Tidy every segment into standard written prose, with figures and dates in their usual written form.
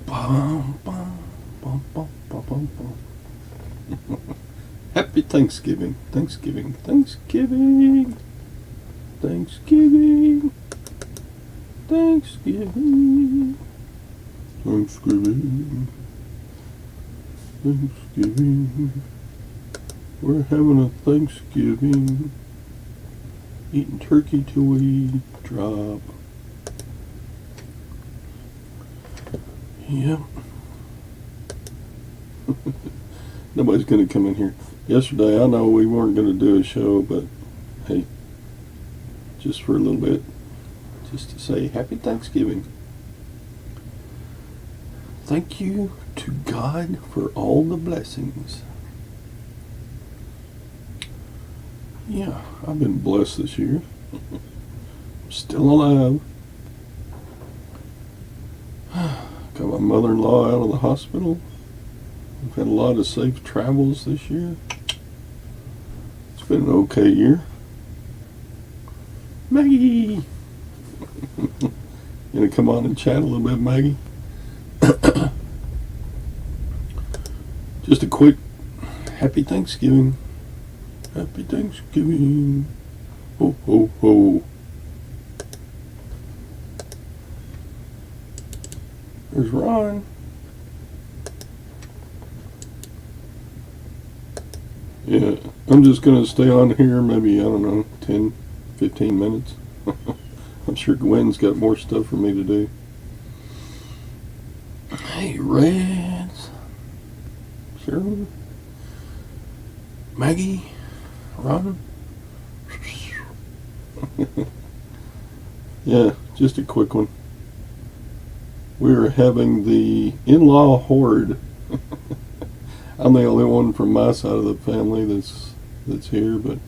Bum, bum, bum, bum, bum, bum, bum. Happy Thanksgiving, Thanksgiving, Thanksgiving, Thanksgiving, Thanksgiving, Thanksgiving, Thanksgiving. We're having a Thanksgiving, eating turkey till we drop. Yep. Nobody's going to come in here. Yesterday, I know we weren't going to do a show, but hey, just for a little bit, just to say Happy Thanksgiving. Thank you to God for all the blessings. Yeah, I've been blessed this year. I'm still alive. Got my mother-in-law out of the hospital. We've had a lot of safe travels this year. It's been an okay year. Maggie! You gonna come on and chat a little bit, Maggie? Just a quick Happy Thanksgiving. Happy Thanksgiving. Ho, ho, ho. There's Ron. Yeah, I'm just going to stay on here maybe, I don't know, 10, 15 minutes. I'm sure Gwen's got more stuff for me to do. Hey, Reds. Shirley. Maggie. Ron. Yeah, just a quick one. We're having the in-law horde. I'm the only one from my side of the family that's here, but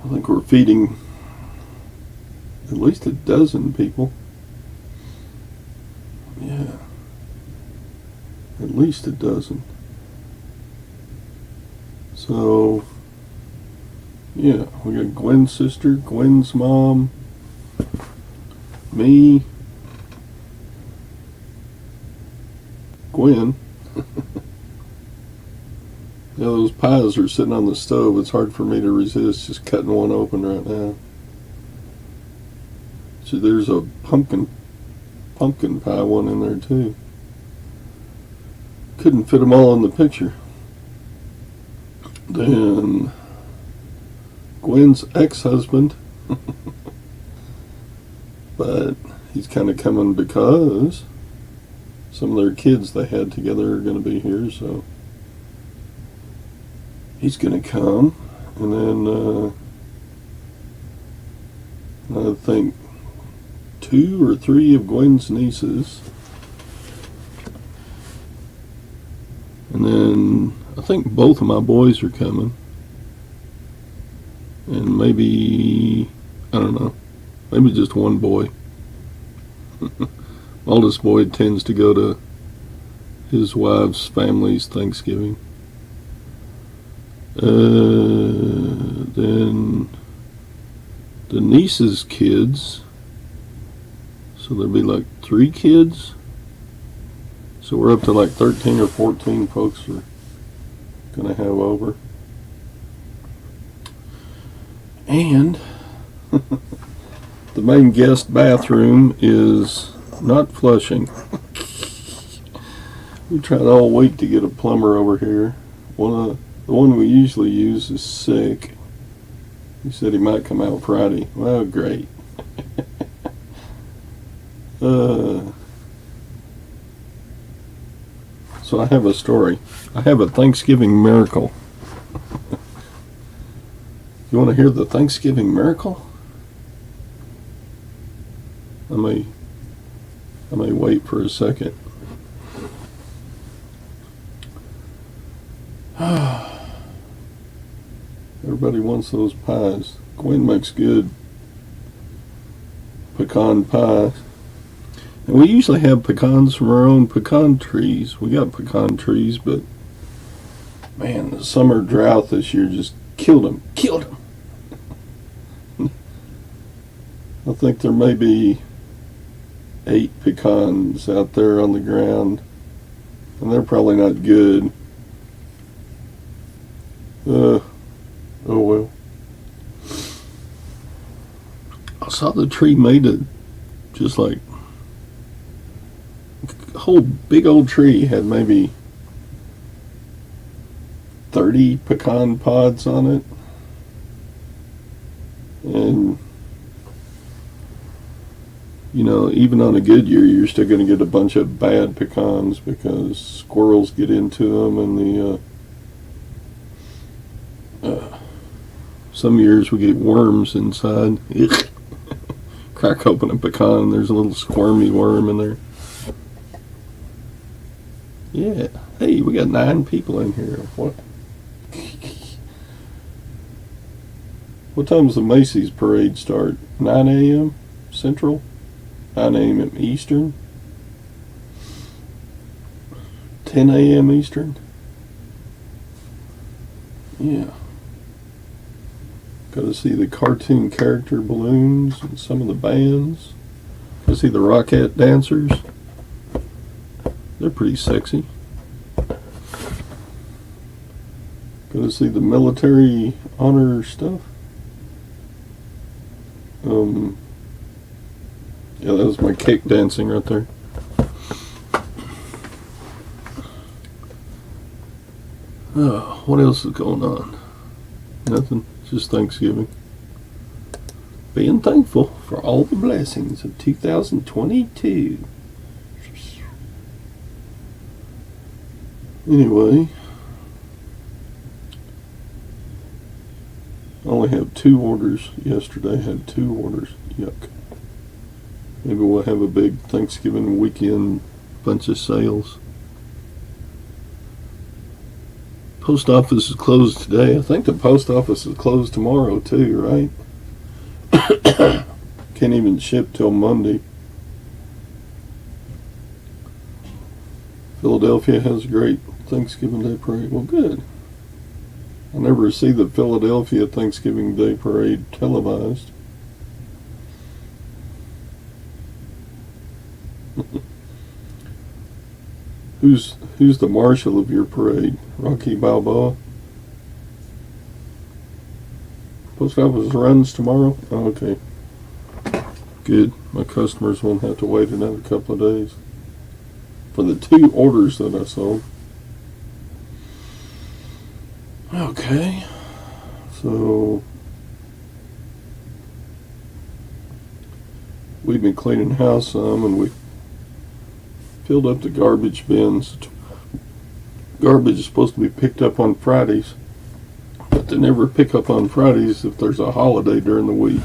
I think we're feeding at least a dozen people. Yeah, at least a dozen. So, yeah, we got Gwen's sister, Gwen's mom, me, Gwen. Yeah, those pies are sitting on the stove. It's hard for me to resist just cutting one open right now. So there's a pumpkin pie one in there too. Couldn't fit them all in the picture. Then Gwen's ex-husband, but he's kind of coming because some of their kids they had together are going to be here, so he's going to come. And then I think 2 or 3 of Gwen's nieces, and then I think both of my boys are coming, and maybe, I don't know, maybe just one boy. Oldest boy tends to go to his wife's family's Thanksgiving. Then the niece's kids, so there'll be like 3 kids. So we're up to like 13 or 14 folks are gonna have over. And the main guest bathroom is not flushing. We tried all week to get a plumber over here. The one we usually use is sick. He said he might come out Friday. Well, great. So I have a story. I have a Thanksgiving miracle. You want to hear the Thanksgiving miracle? I may wait for a second. Everybody wants those pies. Gwen makes good pecan pie. And we usually have pecans from our own pecan trees. We got pecan trees, but man, the summer drought this year just killed them. I think there may be 8 pecans out there on the ground, and they're probably not good. Oh well. I saw the tree made it just like a whole big old tree had maybe 30 pecan pods on it. And you know, even on a good year, you're still going to get a bunch of bad pecans because squirrels get into them, and some years we get worms inside. Crack open a pecan and there's a little squirmy worm in there. Yeah. Hey, we got 9 people in here. What? What time does the Macy's parade start? 9 a.m. Central? 9 a.m. Eastern? 10 a.m. Eastern? Yeah. Got to see the cartoon character balloons and some of the bands. Got to see the Rockette dancers. They're pretty sexy. Got to see the military honor stuff. Yeah, that was my cake dancing right there. Oh, what else is going on? Nothing. Just Thanksgiving. Being thankful for all the blessings of 2022. Anyway, I only have 2 orders. Yesterday I had 2 orders. Yuck. Maybe we'll have a big Thanksgiving weekend bunch of sales. Post office is closed today. I think the post office is closed tomorrow too, right? Can't even ship till Monday. Philadelphia has a great Thanksgiving Day parade. Well, good. I never see the Philadelphia Thanksgiving Day parade televised. Who's the marshal of your parade? Rocky Balboa? Post office runs tomorrow? Oh, okay. Good. My customers won't have to wait another couple of days for the 2 orders that I sold. Okay. So we've been cleaning the house some, and we filled up the garbage bins. Garbage is supposed to be picked up on Fridays, but they never pick up on Fridays if there's a holiday during the week.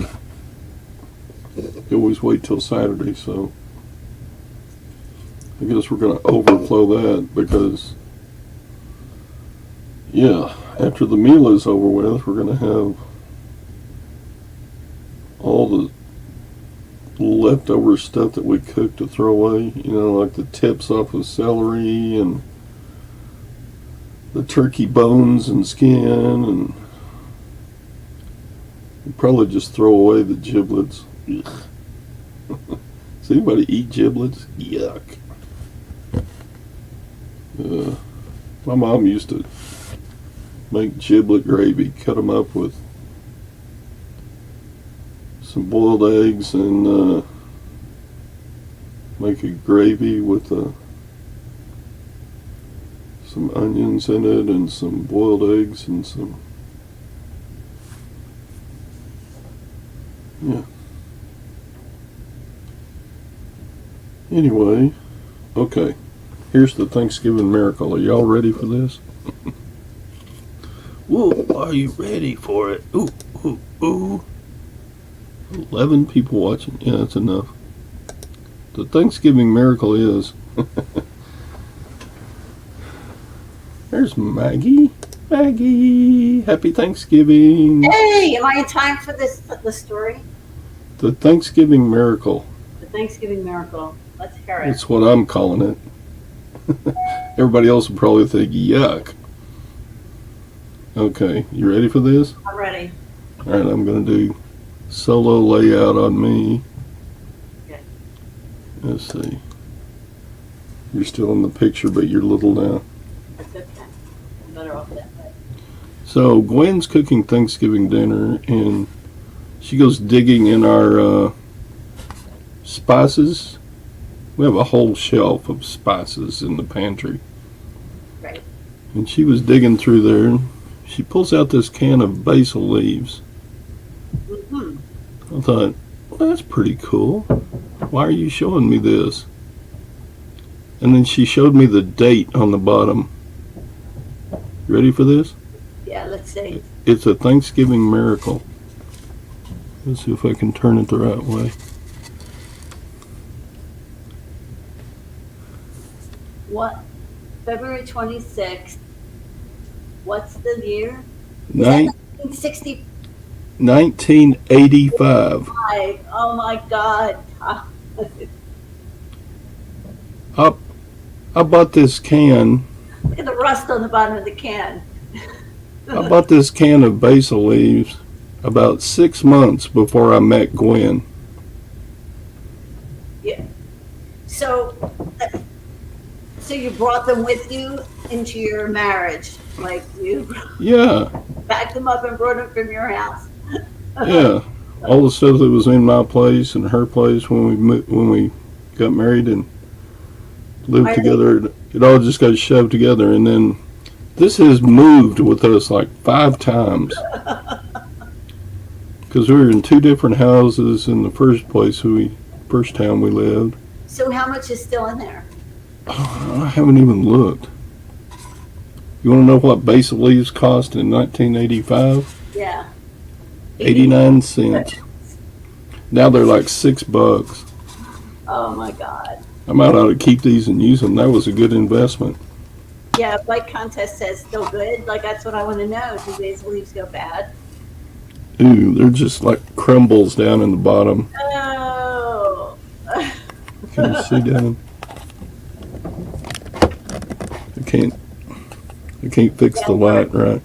They always wait till Saturday, so I guess we're going to overflow that because, yeah, after the meal is over with, we're going to have all the leftover stuff that we cooked to throw away, you know, like the tips off of celery and the turkey bones and skin, and we'll probably just throw away the giblets. Ugh. Does anybody eat giblets? Yuck. My mom used to make giblet gravy, cut them up with some boiled eggs and make a gravy with some onions in it and some boiled eggs and some, yeah. Anyway, okay, here's the Thanksgiving miracle. Are y'all ready for this? Whoa, are you ready for it? Ooh, ooh, ooh. 11 people watching. Yeah, that's enough. The Thanksgiving miracle is... There's Maggie. Maggie, happy Thanksgiving. Hey, am I in time for the story? The Thanksgiving miracle. The Thanksgiving miracle. Let's hear it. That's what I'm calling it. Everybody else will probably think, yuck. Okay, you ready for this? I'm ready. All right, I'm going to do solo layout on me. Okay. Let's see. You're still in the picture, but you're little now. That's okay. I'm better off that way. So Gwen's cooking Thanksgiving dinner, and she goes digging in our spices. We have a whole shelf of spices in the pantry. Right. And she was digging through there, and she pulls out this can of basil leaves. Mm-hmm. I thought, well, that's pretty cool. Why are you showing me this? And then she showed me the date on the bottom. You ready for this? Yeah, let's see. It's a Thanksgiving miracle. Let's see if I can turn it the right way. What? February 26th. What's the year? Nine, 1965. 1985. Oh my God. I bought this can. Look at the rust on the bottom of the can. I bought this can of basil leaves about 6 months before I met Gwen. Yeah. So you brought them with you into your marriage, like you Yeah, packed them up and brought them from your house. yeah. All the stuff that was in my place and her place when we got married and lived together, it all just got shoved together. And then this has moved with us like 5 times because we were in 2 different houses in the first town we lived. So how much is still in there? Oh, I haven't even looked. You want to know what basil leaves cost in 1985? Yeah. 89 cents. Now they're like $6. Oh my God. I might ought to keep these and use them. That was a good investment. Yeah, Bike Contest says still good. Like, that's what I want to know. Do basil leaves go bad? Ooh, they're just like crumbles down in the bottom. Oh. Can you see down? I can't fix the light right.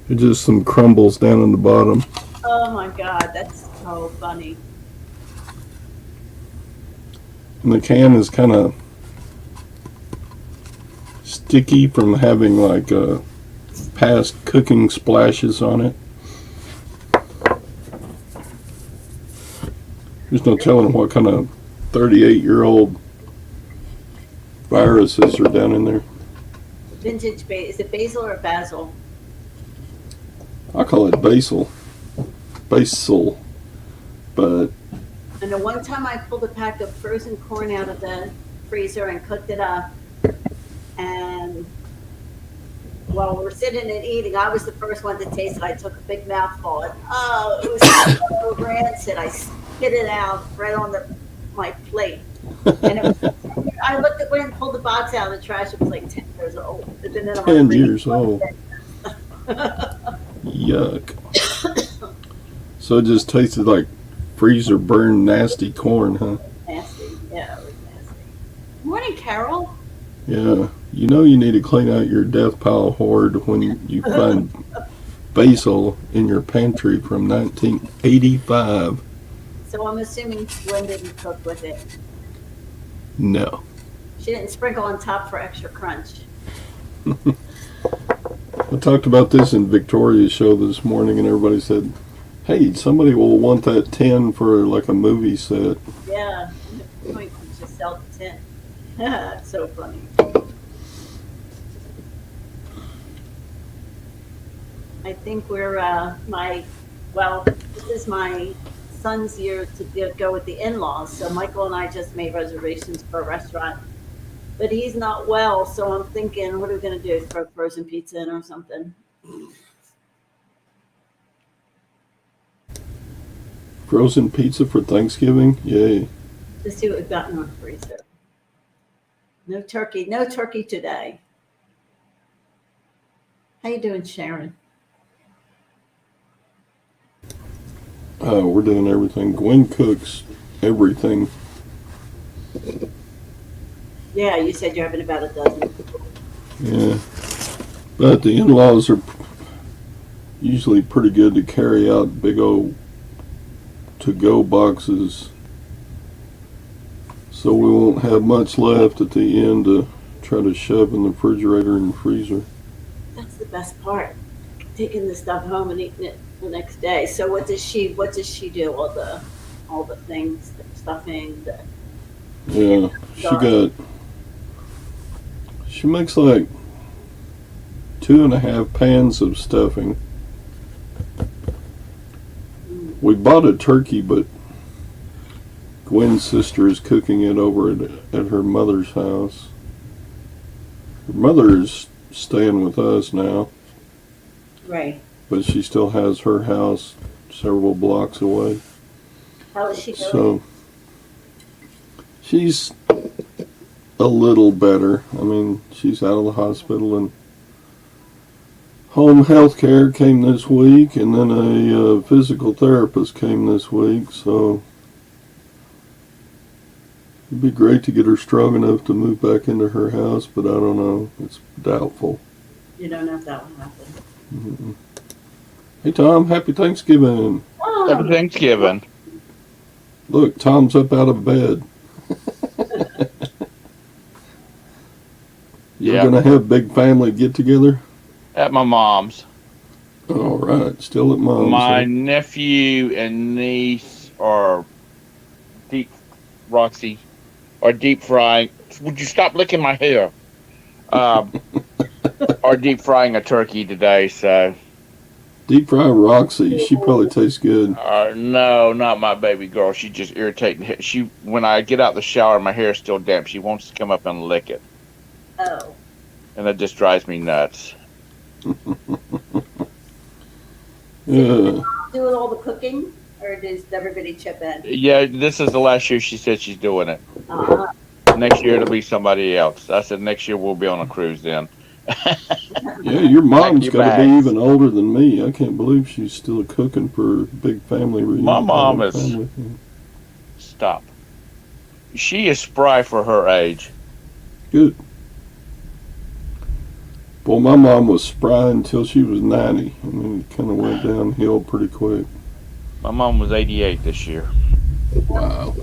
It's just some crumbles down in the bottom. Oh my God, that's so funny. And the can is kind of sticky from having like past cooking splashes on it. There's no telling what kind of 38-year-old viruses are down in there. Vintage basil. Is it basil or basil? I call it basil. Basil. But And the one time I pulled a pack of frozen corn out of the freezer and cooked it up, and while we're sitting and eating, I was the first one to taste it. I took a big mouthful, and oh, it was so rancid. I spit it out right on my plate. And it was, I looked at when and pulled the box out of the trash. It was like 10 years old. 10 years old. Yuck. So it just tasted like freezer burned nasty corn, huh? Nasty. Yeah, it was nasty. Morning, Carol. Yeah. You know you need to clean out your death pile hoard when you find basil in your pantry from 1985. So I'm assuming Gwen didn't cook with it. No. She didn't sprinkle on top for extra crunch. I talked about this in Victoria's show this morning, and everybody said, hey, somebody will want that tin for like a movie set. Yeah, you might just sell the tin. That's so funny. I think we're this is my son's year to go with the in-laws. So Michael and I just made reservations for a restaurant, but he's not well. So I'm thinking, what are we going to do? Throw frozen pizza in or something? Frozen pizza for Thanksgiving? Yay. Let's see what we've got in our freezer. No turkey today. How you doing, Sharon? We're doing everything. Gwen cooks everything. Yeah, you said you're having about a dozen. Yeah. But the in-laws are usually pretty good to carry out big old to-go boxes So we won't have much left at the end to try to shove in the refrigerator and freezer. That's the best part. Taking the stuff home and eating it the next day. So what does she do? All the things, the stuffing, the Yeah, she makes like 2.5 pans of stuffing. We bought a turkey, but Gwen's sister is cooking it over at her mother's house. Her mother is staying with us now, right. but she still has her house several blocks away. How is she doing? So she's a little better. I mean, she's out of the hospital, and home health care came this week, and then a physical therapist came this week. So it'd be great to get her strong enough to move back into her house, but I don't know. It's doubtful. You don't know if that will happen. Mm-mm. Hey, Tom, happy Thanksgiving. Happy Thanksgiving. Look, Tom's up out of bed. You're Yeah. going to have big family get together? At my mom's. All right, still at mom's. My huh? nephew and niece are Roxy, are deep frying. Would you stop licking my hair? Are deep frying a turkey today, so. Deep fry Roxy. She probably tastes good. No, not my baby girl. She just irritating. When I get out the shower, my hair is still damp. She wants to come up and lick it, Oh. and that just drives me nuts. Yeah. Doing all the cooking, or does everybody chip in? Yeah, this is the last year she said she's doing it. Uh, Next year it'll be somebody else. I said next year we'll be on a cruise then. Yeah, your mom's your got to be bags. even older than me. I can't believe she's still cooking for a big family reunion. My mom is- family thing. Stop. She is spry for her age. Good. Well, my mom was spry until she was 90, and then it kind of went downhill pretty quick. My mom was 88 this year. Wow.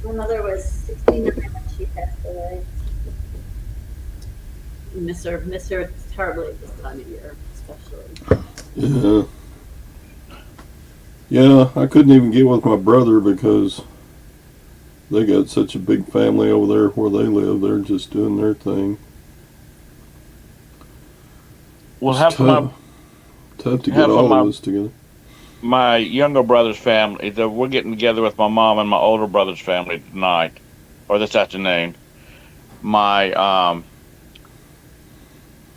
my mother was 69 when she passed away. Miss her terribly this time of year, especially. Yeah. Yeah, I couldn't even get with my brother because they got such a big family over there where they live. They're just doing their thing. Well, It's half of tough to get half of all my- of us together. my younger brother's family, we're getting together with my mom and my older brother's family tonight, or this afternoon. My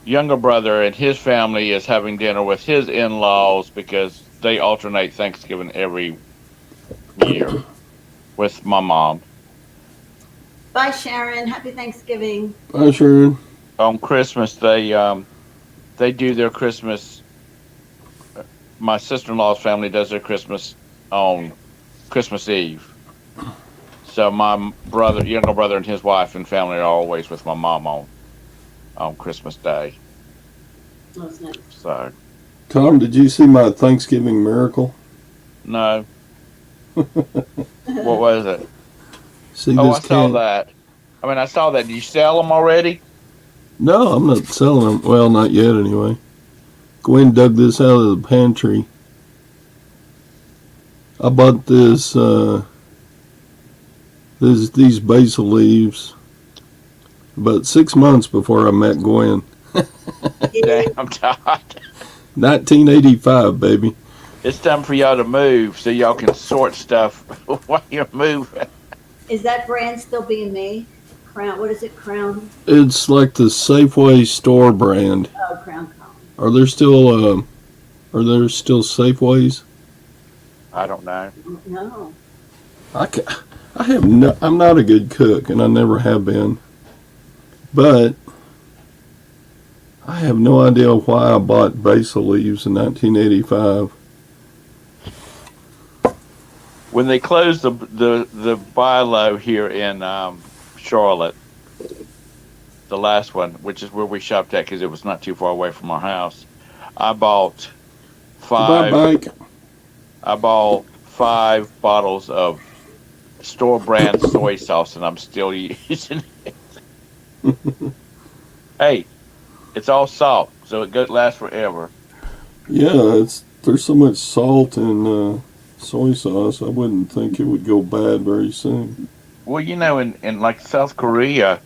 younger brother and his family is having dinner with his in-laws because they alternate Thanksgiving every year with my mom. Bye, Sharon. Happy Thanksgiving. Bye, Sharon. On Christmas, they do their Christmas. My sister-in-law's family does their Christmas on Christmas Eve. So my younger brother, and his wife and family are always with my mom on Christmas Day. That's nice. So Tom, did you see my Thanksgiving miracle? no, what was it? See Oh, this I saw can? that. I mean, I saw that. Did you sell them already? No, I'm not selling them. Well, not yet anyway. Gwen dug this out of the pantry. I bought these basil leaves about 6 months before I met Gwen. Damn, Todd. 1985, baby. It's time for y'all to move so y'all can sort stuff while you're moving. Is that brand still being made? Crown. What is it? Crown. It's like the Safeway store brand. Oh, Crown Colony. Are there still Safeways? I don't know. No. I'm not a good cook, and I never have been. But I have no idea why I bought basil leaves in 1985. When they closed the Bilo here in Charlotte, the last one, which is where we shopped at because it was not too far away from our house, I bought Goodbye, bike. I bought 5 bottles of store brand soy sauce, and I'm still using it. Hey, it's all salt, so it lasts forever. Yeah, there's so much salt in soy sauce. I wouldn't think it would go bad very soon. Well, in like South Korea,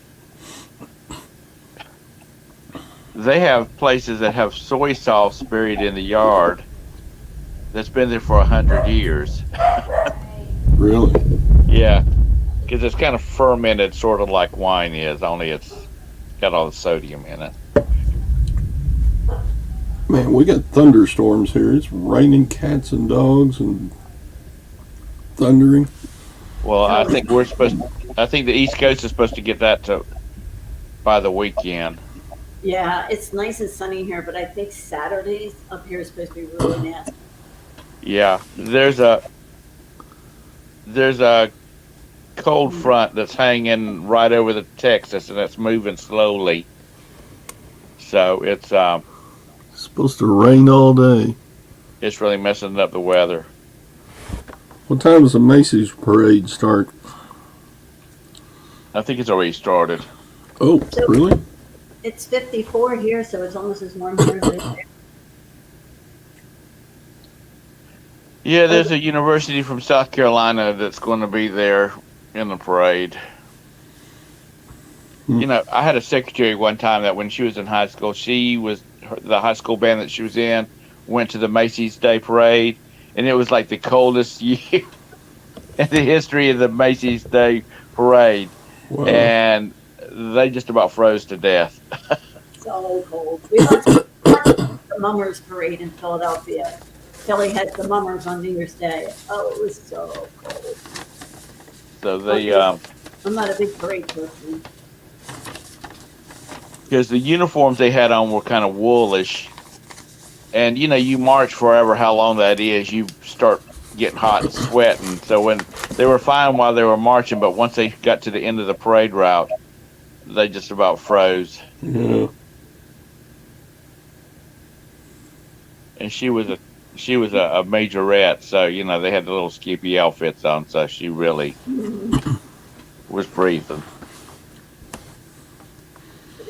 they have places that have soy sauce buried in the yard that's been there for 100 years. Really? Yeah, because it's kind of fermented, sort of like wine is, only it's got all the sodium in it. Man, we got thunderstorms here. It's raining cats and dogs and thundering. Well, I think the East Coast is supposed to get that by the weekend. Yeah, it's nice and sunny here, but I think Saturdays up here is supposed to be really nasty. Yeah, there's a cold front that's hanging right over the Texas, and it's moving slowly. So It's supposed to rain all day. it's really messing up the weather. What time does the Macy's parade start? I think it's already started. Oh, So- really? It's 54 here, so it's almost as warm here as it is there. Yeah, there's a university from South Carolina that's going to be there in the parade. Hmm. I had a secretary one time that when she was in high school, the high school band that she was in went to the Macy's Day Parade, and it was like the coldest year in the history of the Macy's Day Parade, Wow. and they just about froze to death. So cold. We went to the Mummers Parade in Philadelphia. Philly had the Mummers on New Year's Day. Oh, it was so cold. So I'm not a big parade person. because the uniforms they had on were kind of woolish, and you march forever, how long that is, you start getting hot and sweating. So when they were fine while they were marching, but once they got to the end of the parade route, they just about froze. Yeah. And she was a majorette, so they had the little skimpy outfits on, so she really was breathing.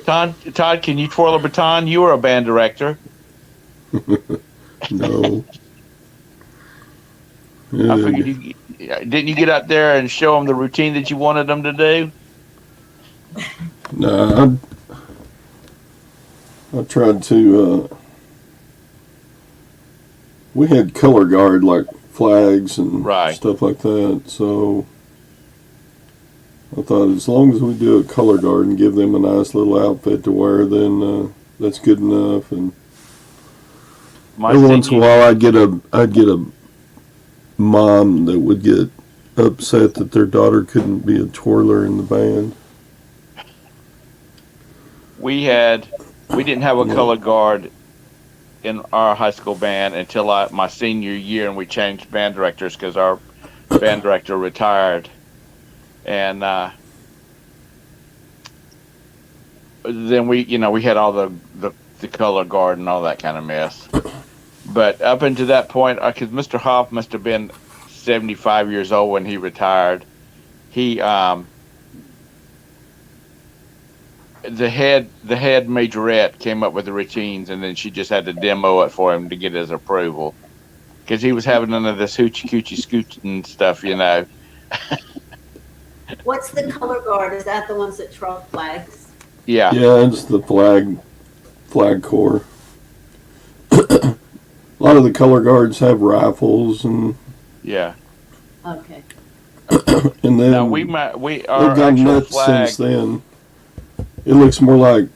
Todd, can you twirl a baton? You were a band director. No. I Yeah. figured didn't you get out there and show them the routine that you wanted them to do? Nah, I tried to. We had color guard like flags and Right. stuff like that. So I thought as long as we do a color guard and give them a nice little outfit to wear, then that's good enough. And every once in a while, I'd get a mom that would get upset that their daughter couldn't be a twirler in the band. We didn't have a color guard in our high school band until my senior year, and we changed band directors because our band director retired, and then we had all the color guard and all that kind of mess. But up until that point, because Mr. Hoff must have been 75 years old when he retired, he the head majorette came up with the routines, and then she just had to demo it for him to get his approval, because he was having none of this hoochie coochie scooching stuff. What's the color guard? Is that the ones that trunk flags? Yeah. Yeah, it's the flag corps. A lot of the color guards have rifles, and Yeah. Okay. and then Now we they've our gone actual nuts flag. since then. It looks more like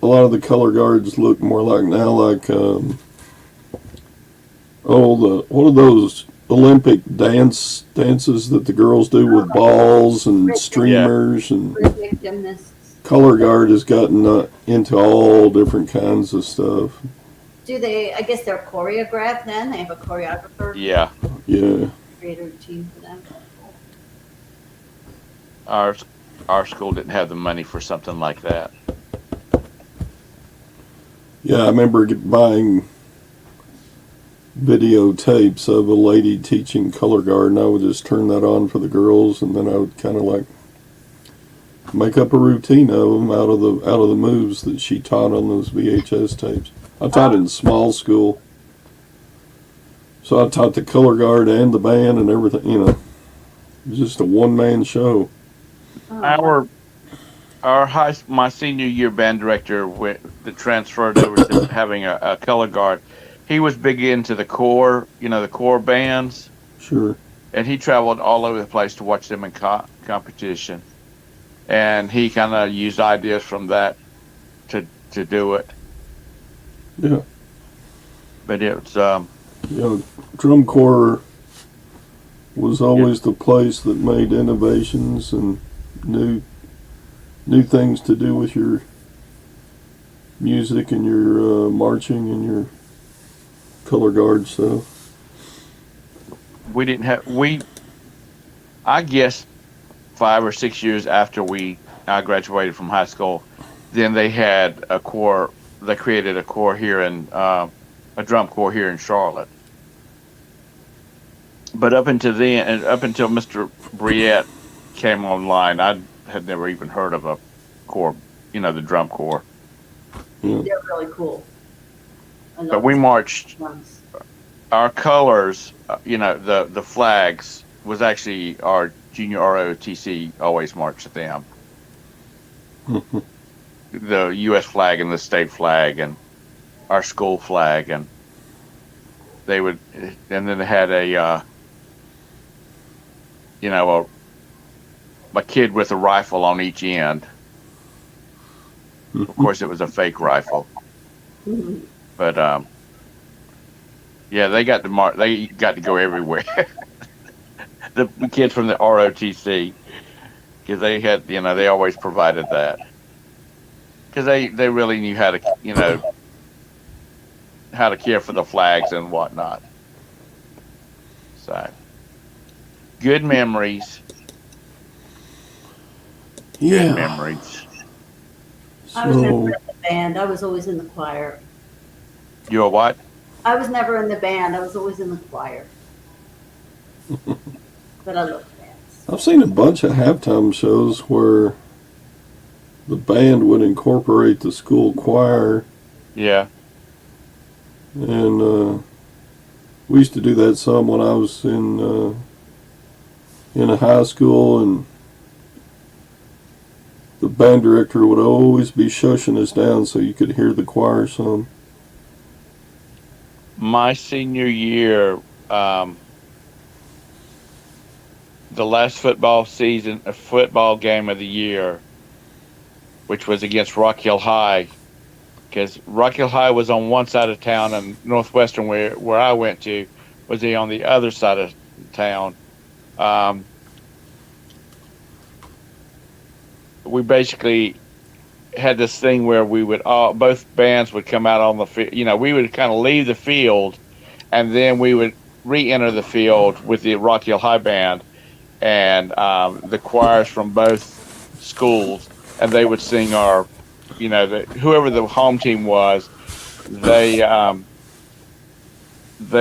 a lot of the color guards look more like now like what are those Olympic dances that the girls do with balls and streamers, and Rhythmic gymnasts. color guard has gotten into all different kinds of stuff. Do they? I guess they're choreographed. Then they have a choreographer. Yeah. Yeah. Create a routine for them. Our school didn't have the money for something like that. Yeah, I remember buying videotapes of a lady teaching color guard, and I would just turn that on for the girls, and then I would kind of like make up a routine of them out of the moves that she taught on those VHS tapes. I taught in small school, so I taught the color guard and the band and everything. You know, it was just a one-man show. Our my senior year band director that transferred over to having a color guard. He was big into the corps, the corps bands, Sure. and he traveled all over the place to watch them in competition. And he kind of used ideas from that to do it. Yeah. But it's drum corps was always the place that made innovations and new things to do with your music and your marching and your color guard stuff. we didn't have I guess 5 or 6 years after I graduated from high school, then they had a corps. They created a corps here in a drum corps here in Charlotte. But up until then, and up until Mr. Briette came online, I had never even heard of a corps, the drum corps. Yeah. They're really cool. But we marched. Ones. Our colors, the flags was actually our junior ROTC always marched them. The U.S. flag and the state flag and our school flag, and then they had a kid with a rifle on each end. Of course, it was a fake rifle, but they got to They got to go everywhere. The kids from the ROTC, because they had, they always provided that, because they really knew how to, how to care for the flags and whatnot. So, good memories. Yeah. Good memories. I was never in the band. I was always in the choir. You a what? I was never in the band. I was always in the choir. But I love bands. I've seen a bunch of halftime shows where the band would incorporate the school choir. Yeah. And we used to do that some when I was in a high school, and the band director would always be shushing us down so you could hear the choir some. My senior year, the last football game of the year, which was against Rock Hill High, because Rock Hill High was on one side of town and Northwestern, where I went to, was on the other side of town. We basically had this thing where we would both bands would come out on the field. We would kind of leave the field, and then we would re-enter the field with the Rock Hill High band and the choirs from both schools, and they would sing our, whoever the home team was, they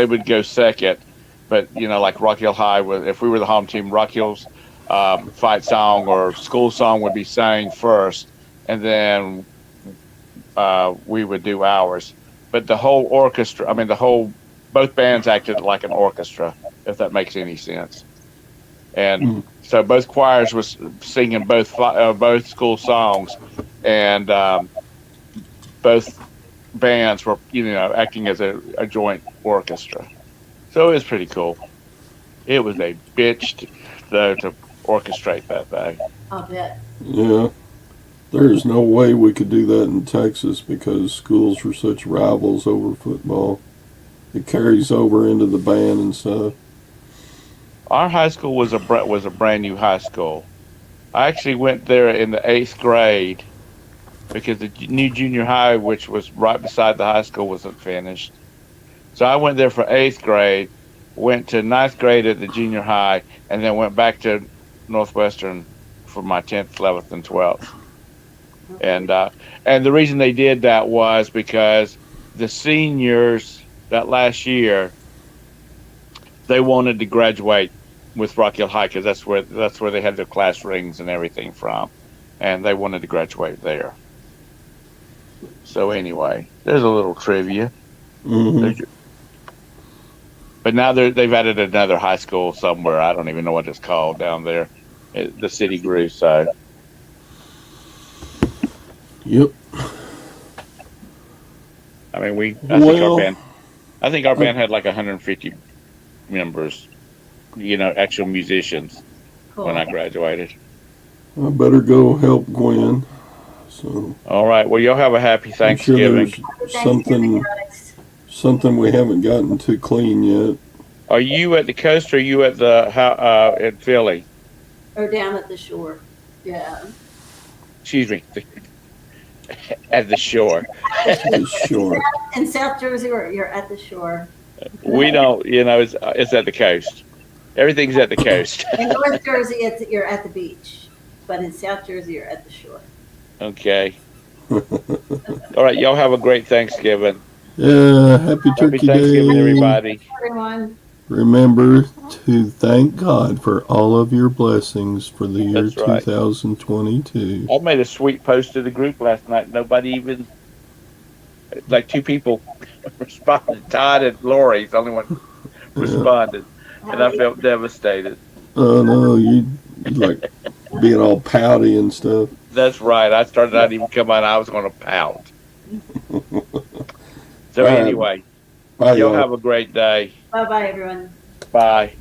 would go second, but like Rock Hill High, if we were the home team, Rock Hill's fight song or school song would be sang first, and then we would do ours. But the whole orchestra, both bands acted like an orchestra, if that makes any sense. And so both choirs was singing both school songs, and both bands were, acting as a joint orchestra. So it was pretty cool. It was a bitch to orchestrate that thing. I'll bet. Yeah. There is no way we could do that in Texas because schools are such rivals over football. It carries over into the band and stuff. Our high school was a brand new high school. I actually went there in the 8th grade because the new junior high, which was right beside the high school, wasn't finished. So I went there for 8th grade, went to 9th grade at the junior high, and then went back to Northwestern for my 10th, 11th, and 12th. And the reason they did that was because the seniors that last year, they wanted to graduate with Rock Hill High because that's where they had their class rings and everything from, and they wanted to graduate there. So anyway, there's a little trivia. Mm-hmm. But now they've added another high school somewhere. I don't even know what it's called down there. The city grew, so. Yep. I mean, Well, I think our band had like 150 members, actual musicians Cool. when I graduated. I better go help Gwen. So All right. Well, y'all have a happy I'm sure Thanksgiving. there's Thanksgiving, guys. something we haven't gotten to clean yet. Are you at the coast or are you at in Philly? Or down at the shore. Yeah. Excuse me. At the shore. Sure. In South Jersey, or you're at the shore. We don't, it's at the coast. Everything's at the coast. In North Jersey, you're at the beach. But in South Jersey, you're at the shore. Okay. All right. Y'all have a great Thanksgiving. Yeah, happy Happy Turkey Thanksgiving, Day. everybody. Everyone. Remember to thank God for all of your blessings for the year That's right. 2022. I made a sweet post to the group last night. Nobody even, like 2 people responded. Todd and Lori's the only one responded. And I felt devastated. Oh no, you like being all pouty and stuff. That's right. I started not even come on. I was going to pout. So All right. anyway, Bye, y'all y'all. have a great day. Bye bye, everyone. Bye.